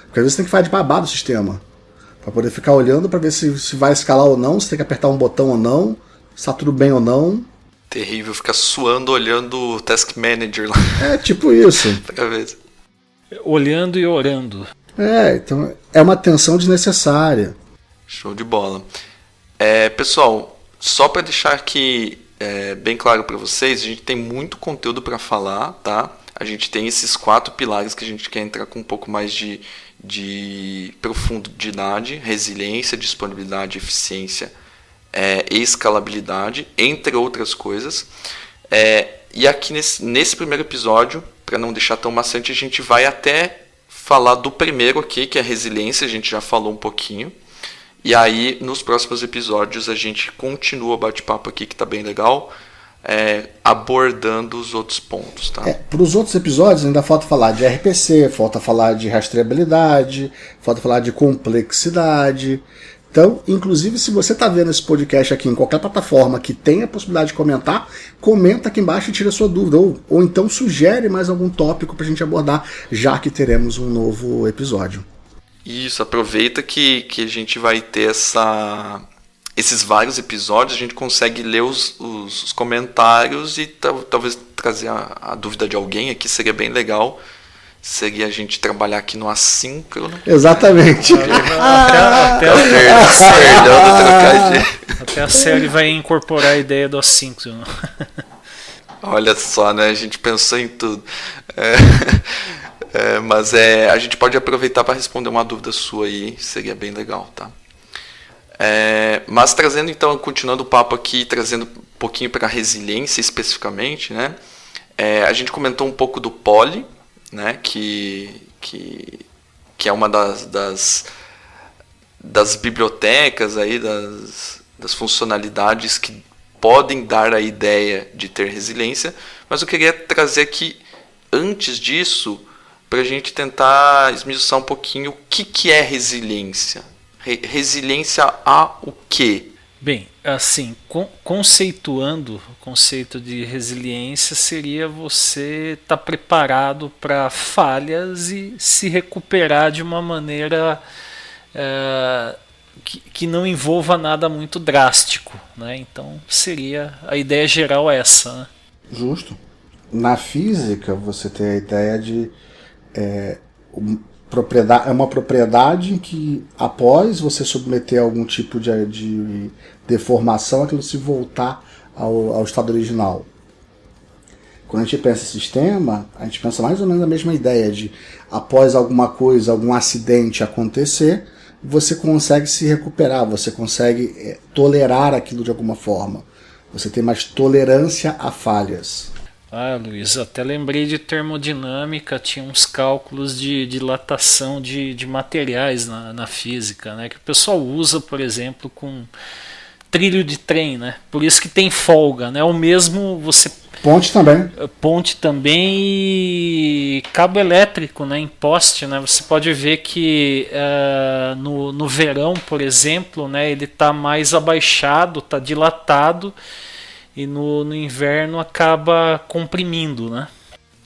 Porque às vezes você tem que ficar de babado o sistema. Para poder ficar olhando para ver se vai escalar ou não, se tem que apertar um botão ou não, se está tudo bem ou não. Terrível, ficar suando olhando o Task Manager lá. Tipo isso. Olhando e orando. Então é uma tensão desnecessária. Show de bola. Pessoal, só para deixar aqui bem claro para vocês, a gente tem muito conteúdo para falar, tá? a gente tem esses 4 pilares que a gente quer entrar com um pouco mais de profundidade: resiliência, disponibilidade, eficiência e escalabilidade, entre outras coisas. E aqui nesse primeiro episódio, para não deixar tão maçante, a gente vai até falar do primeiro aqui, que é a resiliência, a gente já falou um pouquinho. E aí, nos próximos episódios, a gente continua o bate-papo aqui, que está bem legal, abordando os outros pontos. Tá? Para os outros episódios, ainda falta falar de RPC, falta falar de rastreabilidade, falta falar de complexidade. Então, inclusive, se você está vendo esse podcast aqui em qualquer plataforma que tenha a possibilidade de comentar, comenta aqui embaixo e tira a sua dúvida. Ou então sugere mais algum tópico para a gente abordar, já que teremos um novo episódio. Isso, aproveita que a gente vai ter esses vários episódios, a gente consegue ler os comentários e talvez trazer a dúvida de alguém aqui, seria bem legal. Seria a gente trabalhar aqui no assíncrono. Exatamente. Até a série vai incorporar a ideia do assíncrono. Olha só, né? A gente pensou em tudo. Mas a gente pode aproveitar para responder uma dúvida sua aí, seria bem legal, tá? Mas trazendo então, continuando o papo aqui, trazendo um pouquinho para a resiliência especificamente, né? A gente comentou um pouco do Poly, né? Que é uma das bibliotecas aí, das funcionalidades que podem dar a ideia de ter resiliência, mas eu queria trazer aqui, antes disso, para a gente tentar esmiuçar um pouquinho o que é resiliência. Resiliência a o quê? Bem, assim, conceituando o conceito de resiliência seria você estar preparado para falhas e se recuperar de uma maneira que não envolva nada muito drástico, né? Então seria a ideia geral essa, né? Justo. Na física você tem a ideia de uma propriedade que, após você submeter a algum tipo de deformação, aquilo se voltar ao estado original. Quando a gente pensa em sistema, a gente pensa mais ou menos a mesma ideia de, após alguma coisa, algum acidente acontecer, você consegue se recuperar, você consegue tolerar aquilo de alguma forma. Você tem mais tolerância a falhas. Luiz, até lembrei de termodinâmica, tinha uns cálculos de dilatação de materiais na física, né, que o pessoal usa, por exemplo, com trilho de trem, né? Por isso que tem folga, né? O mesmo você... Ponte também. Ponte também e cabo elétrico, né? Em poste, né? Você pode ver que no verão, por exemplo, né? Ele está mais abaixado, está dilatado, e no inverno acaba comprimindo, né?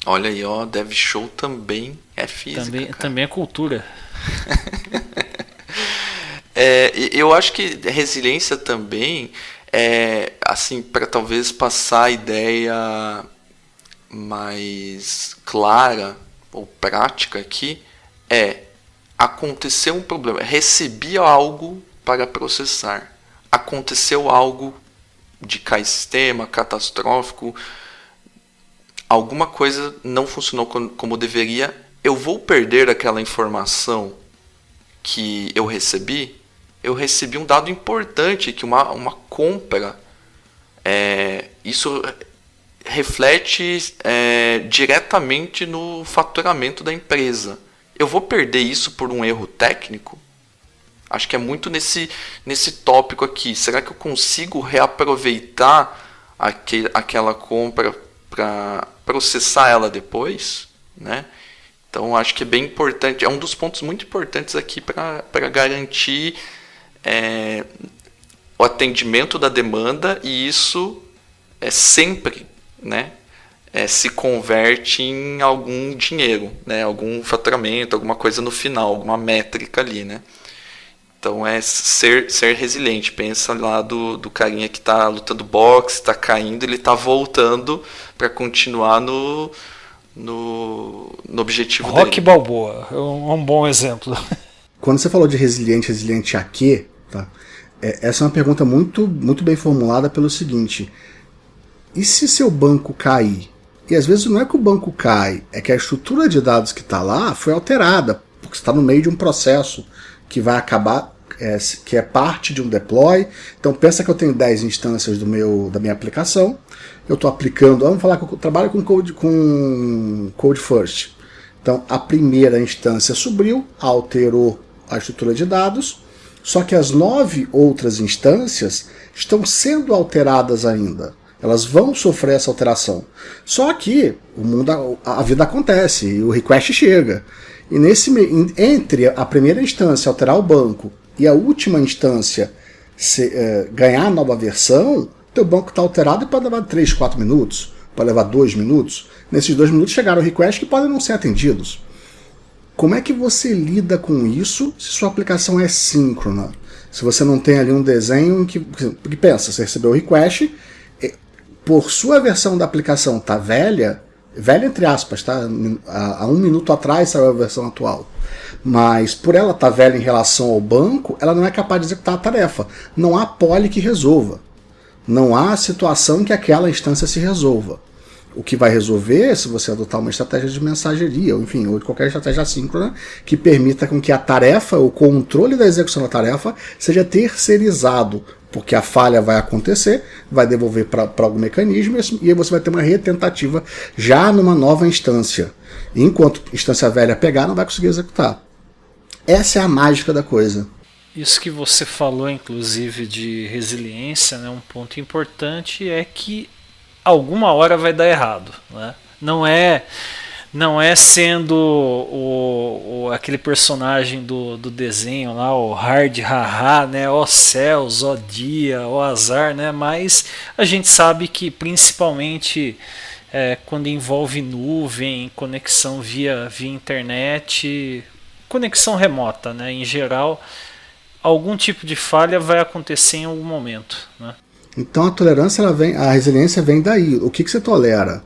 Olha aí, ó, Dev Show também é física. Também é cultura. Eu acho que resiliência também assim, para talvez passar a ideia mais clara ou prática aqui, aconteceu um problema, recebi algo para processar, aconteceu algo de cair sistema, catastrófico, alguma coisa não funcionou como deveria, eu vou perder aquela informação que eu recebi um dado importante, que uma compra, isso reflete diretamente no faturamento da empresa. Eu vou perder isso por um erro técnico? Acho que é muito nesse tópico aqui. Será que eu consigo reaproveitar aquela compra para processar ela depois, né? Então acho que é bem importante, é um dos pontos muito importantes aqui para garantir o atendimento da demanda, e isso sempre, né, se converte em algum dinheiro, né, algum faturamento, alguma coisa no final, alguma métrica ali, né? Então ser resiliente. Pensa lá do carinha que está lutando boxe, está caindo, ele está voltando para continuar no objetivo dele. Rock Balboa é um bom exemplo. Quando você falou de resiliente a quê? Tá? Essa é uma pergunta muito, muito bem formulada pelo seguinte: e se seu banco cair? E às vezes não é que o banco cai, é que a estrutura de dados que está lá foi alterada, porque está no meio de um processo que vai acabar, que é parte de um deploy. Então pensa que eu tenho 10 instâncias da minha aplicação, eu estou aplicando, vamos falar que eu trabalho com Code First. Então a primeira instância subiu, alterou a estrutura de dados, só que as 9 outras instâncias estão sendo alteradas ainda. Elas vão sofrer essa alteração. Só que a vida acontece e o request chega. E entre a primeira instância alterar o banco e a última instância ganhar a nova versão, teu banco está alterado e pode levar 3, 4 minutos, pode levar 2 minutos. Nesses 2 minutos chegaram requests que podem não ser atendidos. Como é que você lida com isso se sua aplicação é síncrona? Se você não tem ali um desenho porque pensa, você recebeu o request, por sua versão da aplicação tá velha entre aspas, tá? Há 1 minuto atrás saiu a versão atual. Mas por ela estar velha em relação ao banco, ela não é capaz de executar a tarefa. Não há poly que resolva. Não há situação que aquela instância se resolva. O que vai resolver é se você adotar uma estratégia de mensageria, ou enfim, ou de qualquer estratégia assíncrona que permita com que a tarefa, o controle da execução da tarefa, seja terceirizado, porque a falha vai acontecer, vai devolver para algum mecanismo e aí você vai ter uma retentativa já numa nova instância. E enquanto a instância velha pegar, não vai conseguir executar. Essa é a mágica da coisa. Isso que você falou, inclusive, de resiliência, né, um ponto importante é que alguma hora vai dar errado, né? Não é sendo aquele personagem do desenho lá, o hard haha, né? Ó céus, ó dia, ó azar, né? Mas a gente sabe que principalmente quando envolve nuvem, conexão via internet, conexão remota, né? Em geral, algum tipo de falha vai acontecer em algum momento, né? Então a resiliência vem daí. O que você tolera?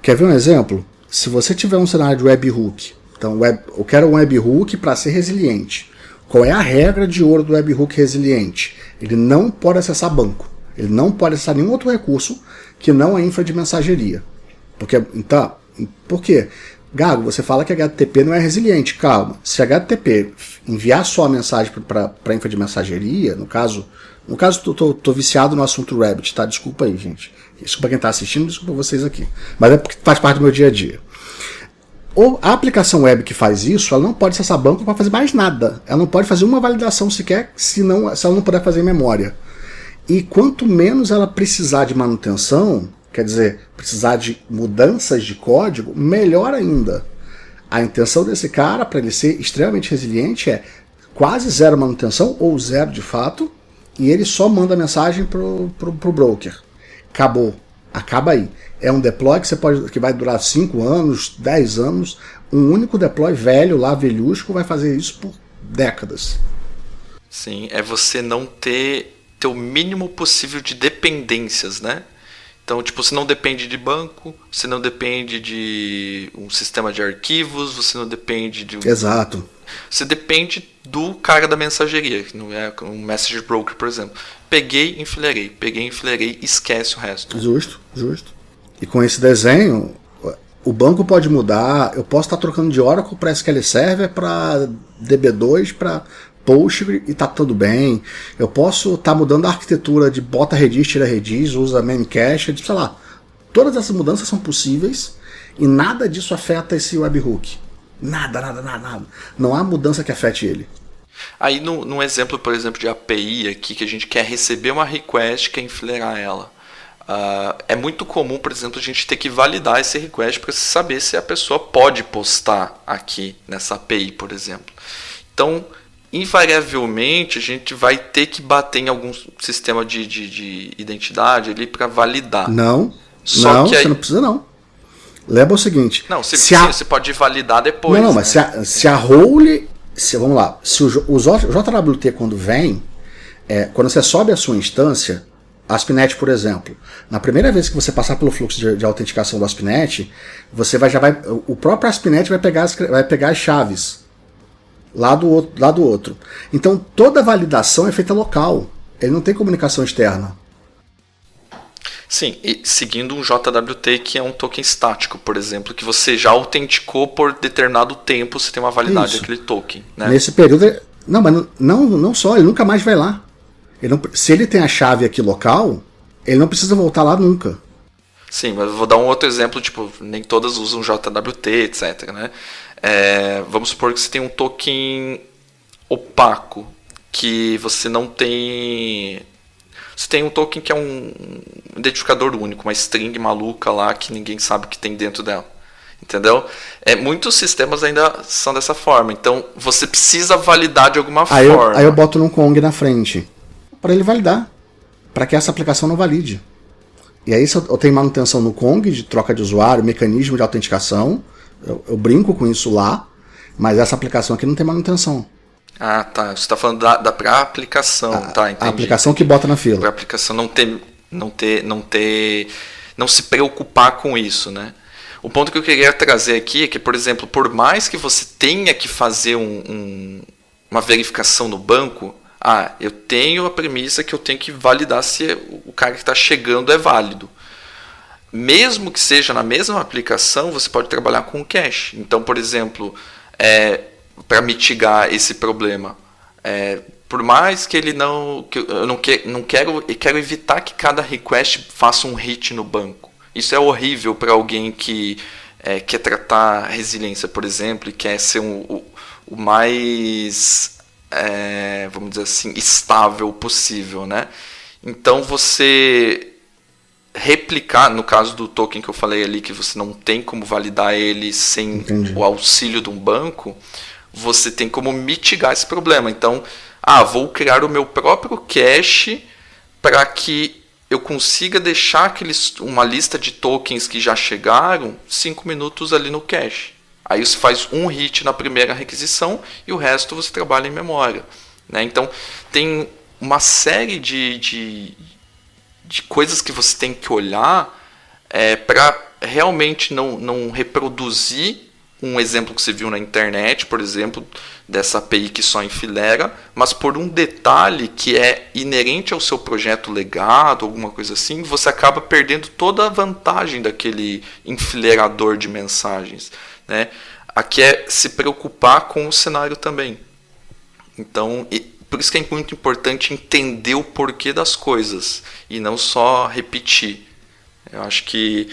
Quer ver um exemplo? Se você tiver um cenário de webhook, então eu quero um webhook para ser resiliente. Qual é a regra de ouro do webhook resiliente? Ele não pode acessar banco. Ele não pode acessar nenhum outro recurso que não a infra de mensageria. Por quê? Gago, você fala que HTTP não é resiliente. Calma. Se HTTP enviar só a mensagem para a infra de mensageria, no caso tô viciado no assunto Rabbit, tá? Desculpa aí, gente. Desculpa quem está assistindo, desculpa vocês aqui. Mas é porque faz parte do meu dia a dia. A aplicação web que faz isso, ela não pode acessar banco para fazer mais nada. Ela não pode fazer uma validação sequer se ela não puder fazer em memória. E quanto menos ela precisar de manutenção, quer dizer, precisar de mudanças de código, melhor ainda. A intenção desse cara, para ele ser extremamente resiliente, é quase zero manutenção, ou zero de fato, e ele só manda mensagem pro broker. Acabou. Acaba aí. É um deploy que vai durar 5 anos, 10 anos. Um único deploy velho lá, velhusco, vai fazer isso por décadas. Sim, é você não ter o mínimo possível de dependências, né? Então, tipo, você não depende de banco, você não depende de um sistema de arquivos, você não depende de Exato. Você depende do cara da mensageria, que não é um message broker, por exemplo. Peguei, enfileirei, esquece o resto. Justo. E com esse desenho, o banco pode mudar, eu posso estar trocando de Oracle para SQL Server, para DB2, para Postgre e tá tudo bem. Eu posso estar mudando a arquitetura de bota Redis, tira Redis, usa Memcache, sei lá. Todas essas mudanças são possíveis e nada disso afeta esse webhook. Nada. Não há mudança que afete ele. Aí, num exemplo, por exemplo, de API aqui, que a gente quer receber uma request, quer enfileirar ela. É muito comum, por exemplo, a gente ter que validar esse request para saber se a pessoa pode postar aqui nessa API, por exemplo. Então, invariavelmente, a gente vai ter que bater em algum sistema de identidade ali para validar. Você não precisa não. Lembra o seguinte... Não, você pode validar depois. Não, mas se a role... Vamos lá. Se o JWT quando vem, quando você sobe a sua instância, a ASP.NET, por exemplo, na primeira vez que você passar pelo fluxo de autenticação do ASP.NET, o próprio ASP.NET vai pegar as chaves lá do outro. Então toda validação é feita local. Ele não tem comunicação externa. Sim, e seguindo um JWT, que é um token estático, por exemplo, que você já autenticou por determinado tempo, você tem uma validade daquele token. Né? Nesse período. Não, mas não só, ele nunca mais vai lá. Se ele tem a chave aqui local, ele não precisa voltar lá nunca. Sim, mas eu vou dar um outro exemplo, tipo, nem todas usam JWT, etc. Né? Vamos supor que você tem um token opaco, que você não tem... Você tem um token que é um identificador único, uma string maluca lá que ninguém sabe o que tem dentro dela. Entendeu? Muitos sistemas ainda são dessa forma. Então, você precisa validar de alguma forma. Aí eu boto num Kong na frente, para ele validar, para que essa aplicação não valide. E aí, se eu tenho manutenção no Kong, de troca de usuário, mecanismo de autenticação, eu brinco com isso lá, mas essa aplicação aqui não tem manutenção. Ah, tá. Você está falando da pra aplicação, tá? Entendi. A aplicação que bota na fila. Para a aplicação não se preocupar com isso, né? O ponto que eu queria trazer aqui é que, por exemplo, por mais que você tenha que fazer uma verificação no banco, eu tenho a premissa que eu tenho que validar se o cara que está chegando é válido. Mesmo que seja na mesma aplicação, você pode trabalhar com o cache. Então, por exemplo, para mitigar esse problema, por mais que ele eu quero evitar que cada request faça um hit no banco. Isso é horrível para alguém que quer tratar resiliência, por exemplo, e quer ser o mais, vamos dizer assim, estável possível, né? Então você replicar, no caso do token que eu falei ali, que você não tem como validar ele sem o auxílio de um banco, você tem como mitigar esse problema. Então, vou criar o meu próprio cache para que eu consiga deixar uma lista de tokens que já chegaram 5 minutos ali no cache. Aí você faz um hit na primeira requisição e o resto você trabalha em memória. Né? Então, tem uma série de coisas que você tem que olhar para realmente não reproduzir um exemplo que você viu na internet, por exemplo, dessa API que só enfilera, mas por um detalhe que é inerente ao seu projeto legado, alguma coisa assim, você acaba perdendo toda a vantagem daquele enfileirador de mensagens. Né? Aqui é se preocupar com o cenário também. Então, por isso que é muito importante entender o porquê das coisas e não só repetir. Eu acho que...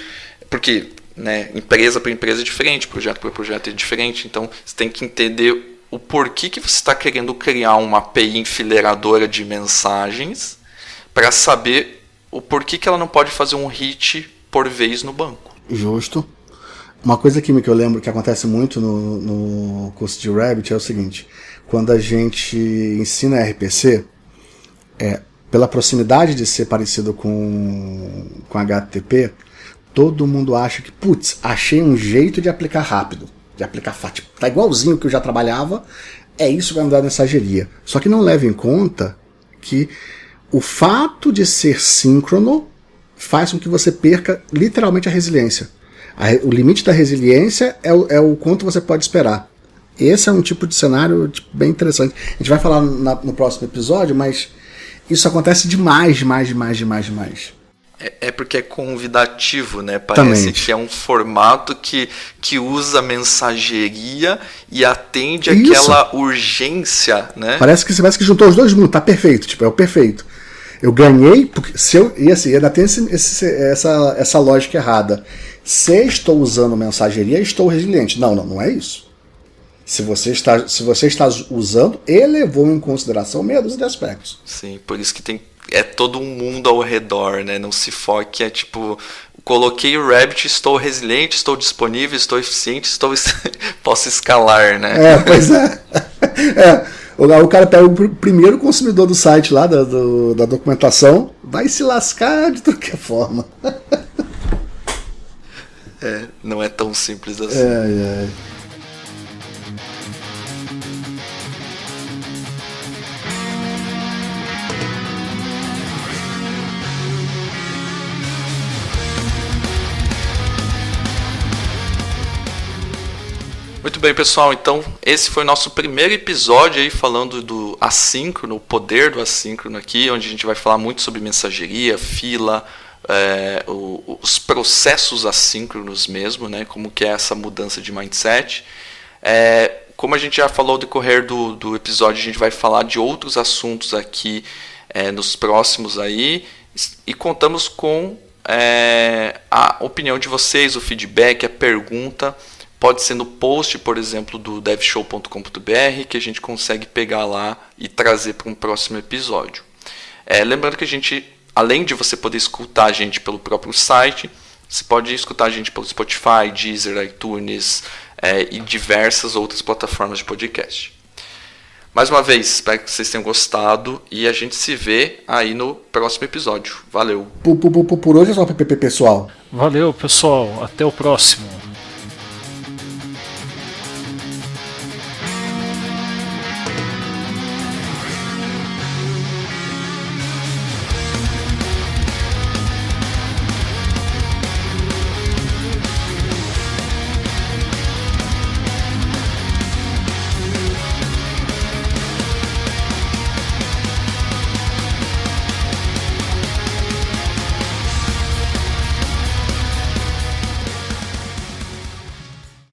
Porque... Né? Empresa para empresa é diferente, projeto para projeto é diferente, então você tem que entender o porquê que você está querendo criar uma API enfileiradora de mensagens para saber o porquê que ela não pode fazer um hit por vez no banco. Justo. Uma coisa que eu lembro que acontece muito no curso de Rabbit é o seguinte: quando a gente ensina RPC, pela proximidade de ser parecido com HTTP, todo mundo acha que, achei um jeito de aplicar rápido, de aplicar fácil. Tá igualzinho que eu já trabalhava, é isso que vai me dar mensageria. Só que não leva em conta que o fato de ser síncrono faz com que você perca literalmente a resiliência. O limite da resiliência é o quanto você pode esperar. Esse é um tipo de cenário bem interessante. A gente vai falar no próximo episódio, mas isso acontece demais. É porque é convidativo, né? Parece Também. que é um formato que usa mensageria e atende Isso. aquela urgência, né? Parece que juntou os dois mundos, tá perfeito, é o perfeito. Eu ganhei, porque ainda tem essa lógica errada. Se estou usando mensageria, estou resiliente. Não é isso. Se você está usando, ele levou em consideração meia dúzia de aspectos. Sim, por isso que é todo um mundo ao redor, né? Não se foque, coloquei o Rabbit, estou resiliente, estou disponível, estou eficiente, posso escalar, né? Pois é. O cara pega o primeiro consumidor do site lá, da documentação, vai se lascar de qualquer forma. Não é tão simples assim. Muito bem, pessoal, então esse foi o nosso primeiro episódio aí falando do assíncrono, o poder do assíncrono aqui, onde a gente vai falar muito sobre mensageria, fila, os processos assíncronos mesmo, né? Como que é essa mudança de mindset. Como a gente já falou ao decorrer do episódio, a gente vai falar de outros assuntos aqui nos próximos aí, e contamos com a opinião de vocês, o feedback, a pergunta. Pode ser no post, por exemplo, do devshow.com.br, que a gente consegue pegar lá e trazer para um próximo episódio. Lembrando que a gente, além de você poder escutar a gente pelo próprio site, você pode escutar a gente pelo Spotify, Deezer, iTunes e diversas outras plataformas de podcast. Mais uma vez, espero que vocês tenham gostado e a gente se vê aí no próximo episódio. Valeu! Por hoje é só PPP, pessoal. Valeu, pessoal. Até o próximo.